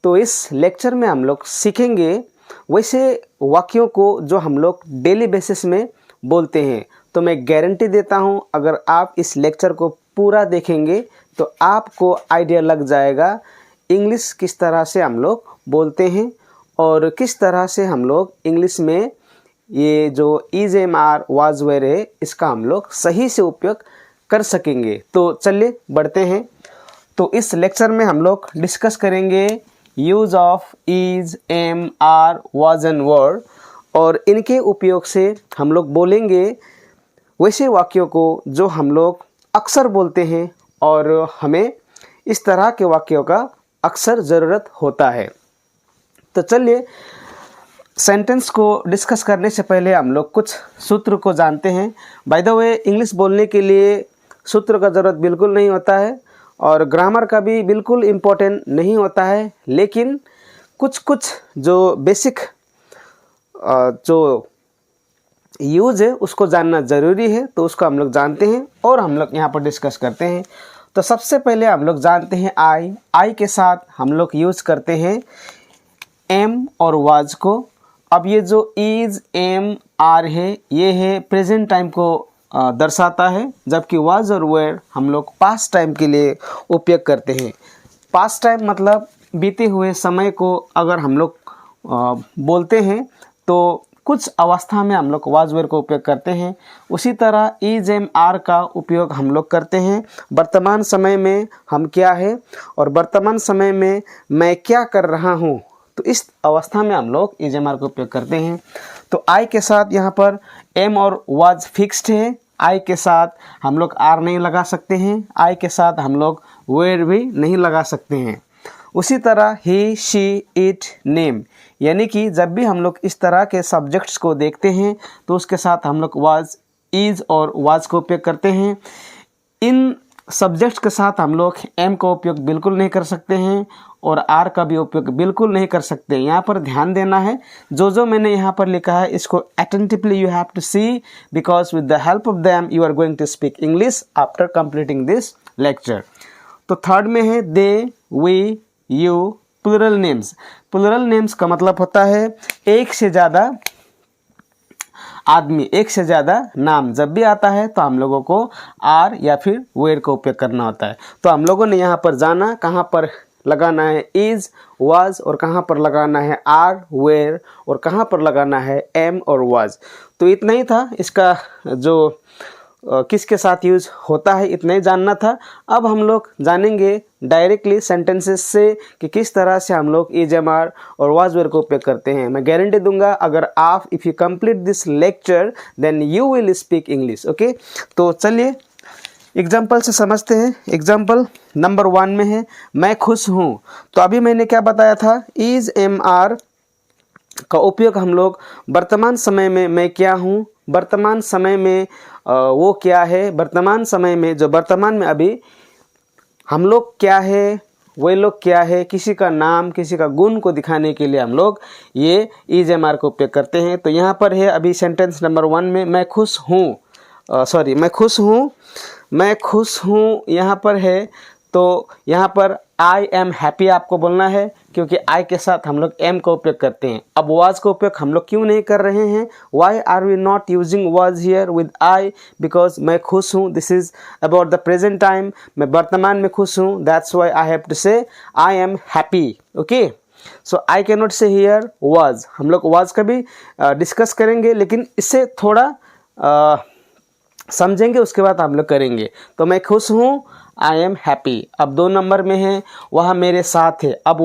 तो इस लेक्चर में हम लोग सीखेंगे वैसे वाक्यों को जो हम लोग डेली बेसिस में बोलते हैं। तो मैं गारंटी देता हूँ अगर आप इस लेक्चर को पूरा देखेंगे तो आपको आइडिया लग जाएगा इंग्लिश किस तरह से हम लोग बोलते हैं और किस तरह से हम लोग इंग्लिश में ये जो is am are was were है इसका हम लोग सही से उपयोग कर सकेंगे। तो चलिए बढ़ते हैं। तो इस लेक्चर में हम लोग डिस्कस करेंगे use of is am are was and were और इनके उपयोग से हम लोग बोलेंगे वैसे वाक्यों को जो हम लोग अक्सर बोलते हैं और हमें इस तरह के वाक्यों का अक्सर ज़रूरत होता है। तो चलिए सेंटेंस को डिस्कस करने से पहले हम लोग कुछ सूत्र को जानते हैं। बाय द वे इंग्लिश बोलने के लिए सूत्र का ज़रूरत बिल्कुल नहीं होता है और ग्रामर का भी बिल्कुल इम्पोर्टेंट नहीं होता है, लेकिन कुछ कुछ जो बेसिक जो यूज़ है उसको जानना ज़रूरी है। तो उसको हम लोग जानते हैं और हम लोग यहाँ पर डिस्कस करते हैं। तो सबसे पहले हम लोग जानते हैं आई के साथ हम लोग यूज़ करते हैं एम और वाज को। अब ये जो इज एम आर है ये है प्रेजेंट टाइम को दर्शाता है, जबकि वाज और वेयर हम लोग पास्ट टाइम के लिए उपयोग करते हैं। पास्ट टाइम मतलब बीते हुए समय को अगर हम लोग बोलते हैं तो कुछ अवस्था में हम लोग वाज वेयर को उपयोग करते हैं। उसी तरह इज एम आर का उपयोग हम लोग करते हैं वर्तमान समय में हम क्या है और वर्तमान समय में मैं क्या कर रहा हूँ, तो इस अवस्था में हम लोग इज एम आर का उपयोग करते हैं। तो आई के साथ यहाँ पर एम और वाज फिक्स्ड है, आई के साथ हम लोग आर नहीं लगा सकते हैं, आई के साथ हम लोग वेयर भी नहीं लगा सकते हैं। उसी तरह ही शी इट नेम, यानी कि जब भी हम लोग इस तरह के सब्जेक्ट्स को देखते हैं तो उसके साथ हम लोग वाज इज और वाज को उपयोग करते हैं। इन सब्जेक्ट्स के साथ हम लोग एम का उपयोग बिल्कुल नहीं कर सकते हैं और आर का भी उपयोग बिल्कुल नहीं कर सकते। यहाँ पर ध्यान देना है, जो मैंने यहाँ पर लिखा है इसको attentively you have to see, because with the help of them you are going to speak English after completing this lecture. तो थर्ड में है they, we, you, plural names. Plural names का मतलब होता है एक से ज़्यादा आदमी, एक से ज़्यादा नाम जब भी आता है तो हम लोगों को आर या फिर वेयर का उपयोग करना होता है। तो हम लोगों ने यहाँ पर जाना कहाँ पर लगाना है इज, वाज और कहाँ पर लगाना है आर, वेयर और कहाँ पर लगाना है एम और वाज। तो इतना ही था इसका जो किसके साथ यूज होता है, इतना ही जानना था। अब हम लोग जानेंगे डायरेक्टली सेंटेंसेस से कि किस तरह से हम लोग इज एम आर और वाज वेयर को उपयोग करते हैं। मैं गारंटी दूंगा अगर आप if you complete this lecture then you will speak English. Okay, तो चलिए एग्जाम्पल से समझते हैं। एग्जाम्पल नंबर 1 में है मैं खुश हूँ। तो अभी मैंने क्या बताया था, इज एम आर का उपयोग हम लोग वर्तमान समय में मैं क्या हूँ, वर्तमान समय में वो क्या है, वर्तमान समय में जो वर्तमान में अभी हम लोग क्या है, वे लोग क्या है, किसी का नाम किसी का गुण को दिखाने के लिए हम लोग ये इज एम आर का उपयोग करते हैं। तो यहाँ पर है अभी सेंटेंस नंबर 1 में मैं खुश हूँ, मैं खुश हूँ यहाँ पर है। तो यहाँ पर आई एम हैप्पी आपको बोलना है क्योंकि आई के साथ हम लोग एम का उपयोग करते हैं। अब वाज का उपयोग हम लोग क्यों नहीं कर रहे हैं, why are we not using was here with I, because मैं खुश हूँ, this is about the present time, मैं वर्तमान में खुश हूँ, that's why I have to say I am happy. Okay, so I can not say here was. हम लोग वाज का भी डिस्कस करेंगे लेकिन इससे थोड़ा समझेंगे उसके बाद हम लोग करेंगे। तो मैं खुश हूँ, आई एम हैप्पी। अब 2 नंबर में है वह मेरे साथ है। अब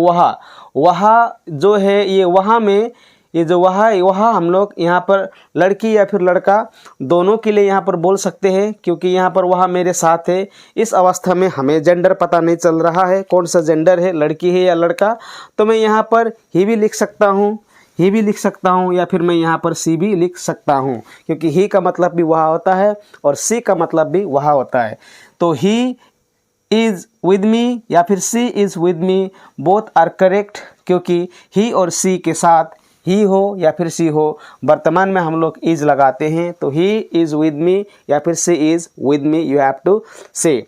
वह जो है ये वहाँ में ये जो वह हम लोग यहाँ पर लड़की या फिर लड़का दोनों के लिए यहाँ पर बोल सकते हैं क्योंकि यहाँ पर वह मेरे साथ है। इस अवस्था में हमें जेंडर पता नहीं चल रहा है कौन सा जेंडर है, लड़की है या लड़का। तो मैं यहाँ पर ही भी लिख सकता हूँ या फिर मैं यहाँ पर सी भी लिख सकता हूँ क्योंकि ही का मतलब भी वह होता है और सी का मतलब भी वह होता है। तो ही इज़ विद मी या फिर she is with me, both are correct क्योंकि ही और सी के साथ ही हो या फिर सी हो वर्तमान में हम लोग इज़ लगाते हैं। तो ही इज़ विद मी या फिर she is with me, you have to say.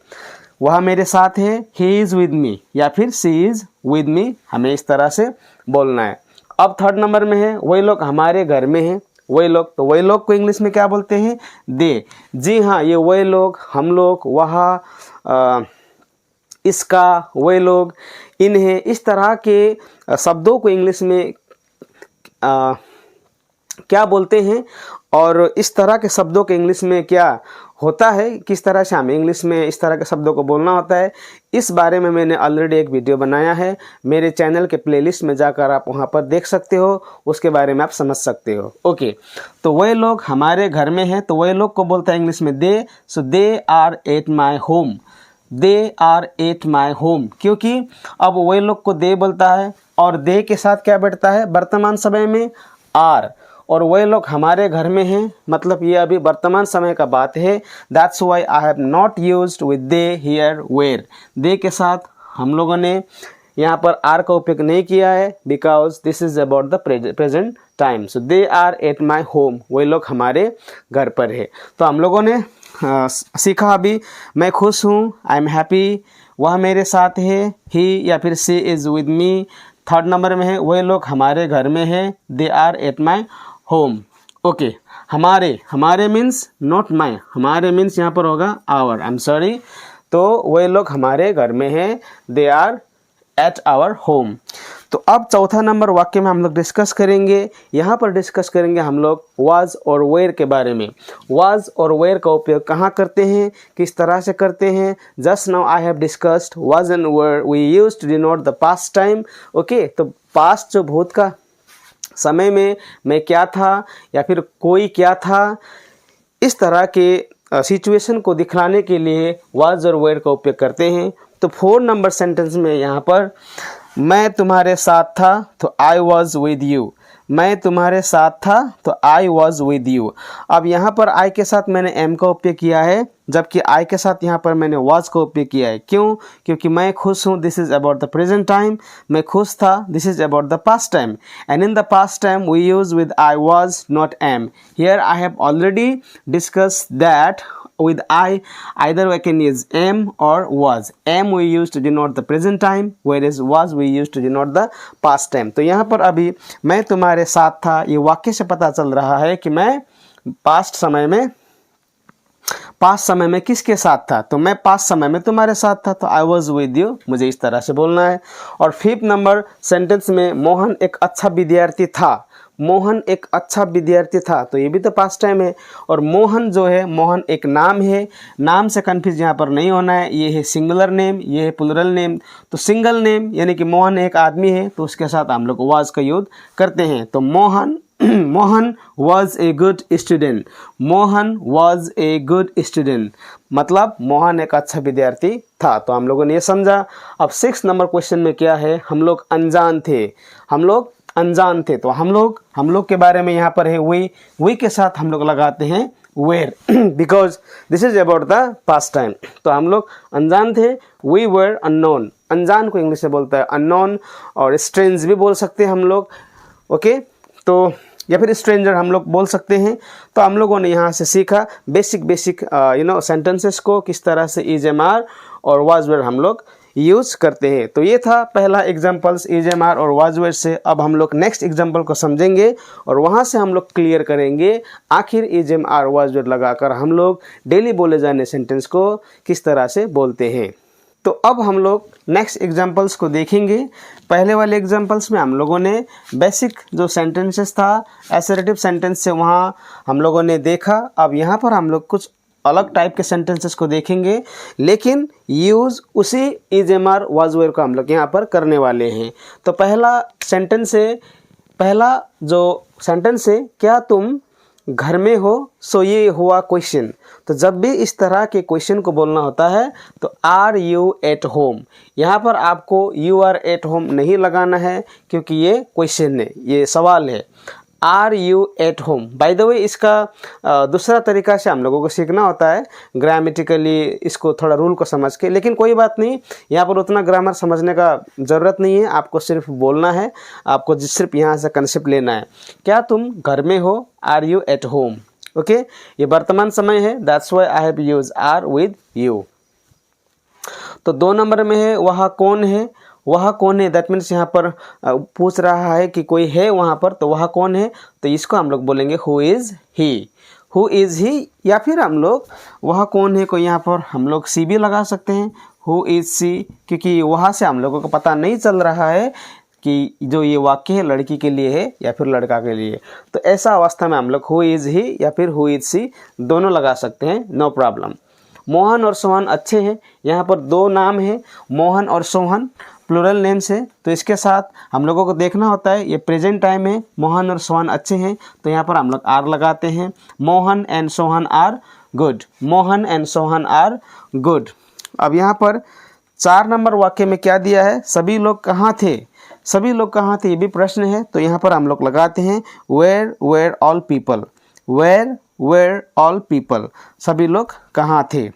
वह मेरे साथ है, ही इज़ विद मी या फिर सी इज़ विद मी, हमें इस तरह से बोलना है। अब थर्ड नंबर में है वही लोग हमारे घर में हैं, वही लोग, तो वही लोग को इंग्लिश में क्या बोलते हैं? दे। जी हाँ, ये वही लोग, हम लोग, वह, इसका, वही लोग, इन्हें, इस तरह के शब्दों को इंग्लिश में क्या बोलते हैं और इस तरह के शब्दों के इंग्लिश में क्या होता है, किस तरह से हमें इंग्लिश में इस तरह के शब्दों को बोलना होता है, इस बारे में मैंने ऑलरेडी एक वीडियो बनाया है। मेरे चैनल के प्लेलिस्ट में जाकर आप वहां पर देख सकते हो, उसके बारे में आप समझ सकते हो। ओके, तो वही लोग हमारे घर में हैं, तो वही लोग को बोलता है इंग्लिश में they. So they are at my home, they are at my home, क्योंकि अब वही लोग को दे बोलता है और दे के साथ क्या बैठता है वर्तमान समय में? आर। और वही लोग हमारे घर में हैं, मतलब ये अभी वर्तमान समय का बात है। That's why I have not used with they here where. They के साथ हम लोगों ने यहाँ पर आर का उपयोग नहीं किया है, because this is about the present time. So they are at my home, वही लोग हमारे घर पर है। तो हम लोगों ने सीखा अभी, मैं खुश हूँ, आई एम हैप्पी, वह मेरे साथ है, ही या फिर she is with me. Third number में है वही लोग हमारे घर में है, they are at my home. Okay, हमारे मीन्स नॉट माई, हमारे मीन्स यहाँ पर होगा आवर, आई एम सॉरी। तो वही लोग हमारे घर में हैं, they are at our home. तो अब चौथा नंबर वाक्य में हम लोग डिस्कस करेंगे, यहाँ पर डिस्कस करेंगे हम लोग वाज और वेयर के बारे में। वाज और वेयर का उपयोग कहाँ करते हैं, किस तरह से करते हैं? Just now I have discussed was and were we used to denote the past time. Okay, तो पास्ट जो भूत का समय में मैं क्या था या फिर कोई क्या था, इस तरह के सिचुएशन को दिखलाने के लिए वाज और वेयर का उपयोग करते हैं। तो 4 नंबर सेंटेंस में यहाँ पर मैं तुम्हारे साथ था, तो आई वॉज विद यू। मैं तुम्हारे साथ था, तो आई वॉज विद यू। अब यहाँ पर आई के साथ मैंने एम का उपयोग किया है, जबकि आई के साथ यहाँ पर मैंने वॉज का उपयोग किया है। क्यों? क्योंकि मैं खुश हूँ, this is about the present time. मैं खुश था, this is about the past time. And in the past time we use with I was, not am. Here I have already discuss that with I, either we can use am or was. Am we used to denote the present time, whereas was we used to denote the past time. तो यहाँ पर अभी मैं तुम्हारे साथ था, ये वाक्य से पता चल रहा है कि मैं पास्ट समय में किसके साथ था? तो मैं पास्ट समय में तुम्हारे साथ था, तो आई वॉज विद यू, मुझे इस तरह से बोलना है। और 5th नंबर सेंटेंस में मोहन एक अच्छा विद्यार्थी था, मोहन एक अच्छा विद्यार्थी था, तो ये भी तो पास्ट टाइम है। और मोहन जो है, मोहन एक नाम है, नाम से कन्फ्यूज यहाँ पर नहीं होना है, ये है सिंगुलर नेम, ये है प्लुरल नेम। तो सिंगल नेम यानी कि मोहन एक आदमी है, तो उसके साथ हम लोग वाज का यूज करते हैं। तो Mohan Mohan was a good student, Mohan was a good student, मतलब मोहन एक अच्छा विद्यार्थी था। तो हम लोगों ने ये समझा। अब 6 नंबर क्वेश्चन में क्या है? हम लोग अनजान थे, हम लोग अनजान थे। तो हम लोग के बारे में यहाँ पर है वी के साथ हम लोग लगाते हैं were, because this is about the past time. तो हम लोग अनजान थे, वी वर अननोन। अनजान को इंग्लिश में बोलता है अननोन, और स्ट्रेंज भी बोल सकते हैं हम लोग। ओके, तो या फिर स्ट्रेंजर हम लोग बोल सकते हैं। तो हम लोगों ने यहाँ से सीखा बेसिक सेंटेंसेस को किस तरह से इज एम आर और वाज वेयर हम लोग यूज करते हैं। तो ये था पहला एग्जाम्पल्स इज एम आर और वाज वेयर से। अब हम लोग नेक्स्ट एग्जाम्पल को समझेंगे और वहाँ से हम लोग क्लियर करेंगे आखिर is am are was were लगाकर हम लोग डेली बोले जाने सेंटेंस को किस तरह से बोलते हैं। तो अब हम लोग नेक्स्ट एग्जाम्पल्स को देखेंगे। पहले वाले एग्जाम्पल्स में हम लोगों ने बेसिक जो सेंटेंसेस था एसरेटिव सेंटेंस से वहाँ हम लोगों ने देखा। अब यहाँ पर हम लोग कुछ अलग टाइप के सेंटेंसेस को देखेंगे, लेकिन यूज़ उसी is am are was were को हम लोग यहाँ पर करने वाले हैं। तो पहला जो सेंटेंस है क्या तुम घर में हो, सो ये हुआ क्वेश्चन। तो जब भी इस तरह के क्वेश्चन को बोलना होता है तो आर यू एट होम, यहाँ पर आपको यू आर एट होम नहीं लगाना है क्योंकि ये क्वेश्चन है, ये सवाल है। Are you at home. By the way इसका दूसरा तरीका से हम लोगों को सीखना होता है ग्रामेटिकली, इसको थोड़ा रूल को समझ के, लेकिन कोई बात नहीं, यहाँ पर उतना ग्रामर समझने का ज़रूरत नहीं है, आपको सिर्फ बोलना है, आपको सिर्फ यहाँ से कंसेप्ट लेना है। क्या तुम घर में हो, are you at home. Okay, ये वर्तमान समय है, that's why I have used are with you. तो 2 नंबर में है वह कौन है, वह कौन है, दैट मीन्स यहाँ पर पूछ रहा है कि कोई है वहाँ पर, तो वह कौन है, तो इसको हम लोग बोलेंगे who is he, who is he. या फिर हम लोग वह कौन है को यहाँ पर हम लोग सी भी लगा सकते हैं, हु इज़ सी, क्योंकि वहाँ से हम लोगों को पता नहीं चल रहा है कि जो ये वाक्य है लड़की के लिए है या फिर लड़का के लिए। तो ऐसा अवस्था में हम लोग हु इज़ ही या फिर हु इज़ सी दोनों लगा सकते हैं, नो प्रॉब्लम। मोहन और सोहन अच्छे हैं, यहाँ पर 2 नाम है मोहन और सोहन, प्लूरल नेम्स है, तो इसके साथ हम लोगों को देखना होता है ये प्रेजेंट टाइम है, मोहन और सोहन अच्छे हैं, तो यहाँ पर हम लोग आर लगाते हैं, Mohan and Sohan are good, Mohan and Sohan are good. अब यहाँ पर 4 नंबर वाक्य में क्या दिया है, सभी लोग कहाँ थे, सभी लोग कहाँ थे, ये भी प्रश्न है, तो यहाँ पर हम लोग लगाते हैं where were all people, where were all people, सभी लोग कहाँ थे,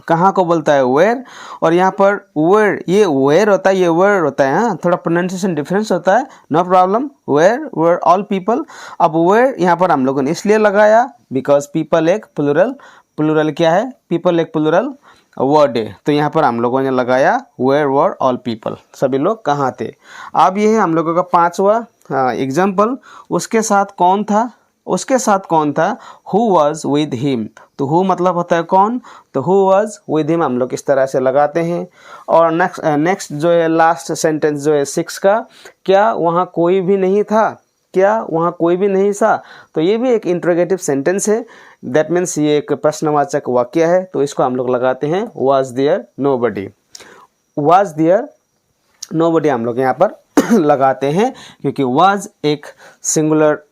कहाँ को बोलता है वेयर, और यहाँ पर वेयर, ये वेयर होता है, ये वेयर होता है, हाँ थोड़ा प्रोनाउंसिएशन डिफरेंस होता है, no problem, where were all people. अब वेयर यहाँ पर हम लोगों ने इसलिए लगाया बिकॉज पीपल एक प्लूरल, प्लूरल क्या है, पीपल एक प्लूरल वर्ड है, तो यहाँ पर हम लोगों ने लगाया वेयर वर ऑल पीपल, सभी लोग कहाँ थे। अब ये है हम लोगों का 5वां एग्जाम्पल, उसके साथ कौन था, उसके साथ कौन था, हु वॉज विद हिम, तो हु मतलब होता है कौन, तो हु वॉज विद हिम हम लोग इस तरह से लगाते हैं। और नेक्स्ट जो है लास्ट सेंटेंस जो है 6 का, क्या वहाँ कोई भी नहीं था, क्या वहाँ कोई भी नहीं था, तो ये भी एक इंट्रोगेटिव सेंटेंस है, दैट मीन्स ये एक प्रश्नवाचक वाक्य है, तो इसको हम लोग लगाते हैं was there nobody, was there nobody हम लोग यहाँ पर लगाते हैं, क्योंकि वॉज एक सिंगुलर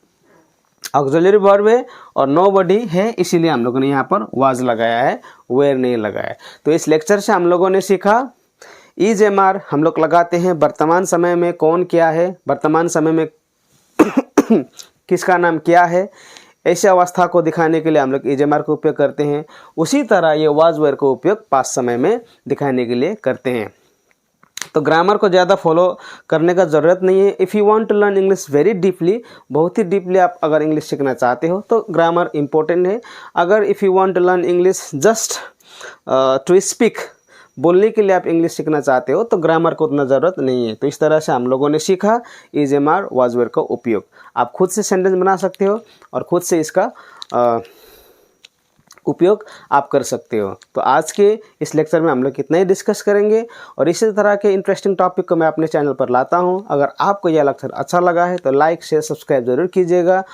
ऑक्सिलरी वर्ब है और नोबडी है, इसीलिए हम लोगों ने यहाँ पर वाज लगाया है, वेयर नहीं लगाया। तो इस लेक्चर से हम लोगों ने सीखा इज एम आर हम लोग लगाते हैं वर्तमान समय में कौन क्या है, वर्तमान समय में किसका नाम क्या है, ऐसे अवस्था को दिखाने के लिए हम लोग इज एम आर का उपयोग करते हैं। उसी तरह ये वाज वेयर का उपयोग पास्ट समय में दिखाने के लिए करते हैं। तो ग्रामर को ज़्यादा फॉलो करने का ज़रूरत नहीं है। If you want to learn English very deeply, बहुत ही डीपली आप अगर इंग्लिश सीखना चाहते हो तो ग्रामर इम्पोर्टेंट है। अगर if you want to learn English just to speak, बोलने के लिए आप इंग्लिश सीखना चाहते हो तो ग्रामर को उतना ज़रूरत नहीं है। तो इस तरह से हम लोगों ने सीखा is am are was were का उपयोग। आप खुद से सेंटेंस बना सकते हो और खुद से इसका उपयोग आप कर सकते हो। तो आज के इस लेक्चर में हम लोग इतना ही डिस्कस करेंगे और इसी तरह के इंटरेस्टिंग टॉपिक को मैं अपने चैनल पर लाता हूं। अगर आपको यह लेक्चर अच्छा लगा है तो लाइक शेयर सब्सक्राइब ज़रूर कीजिएगा।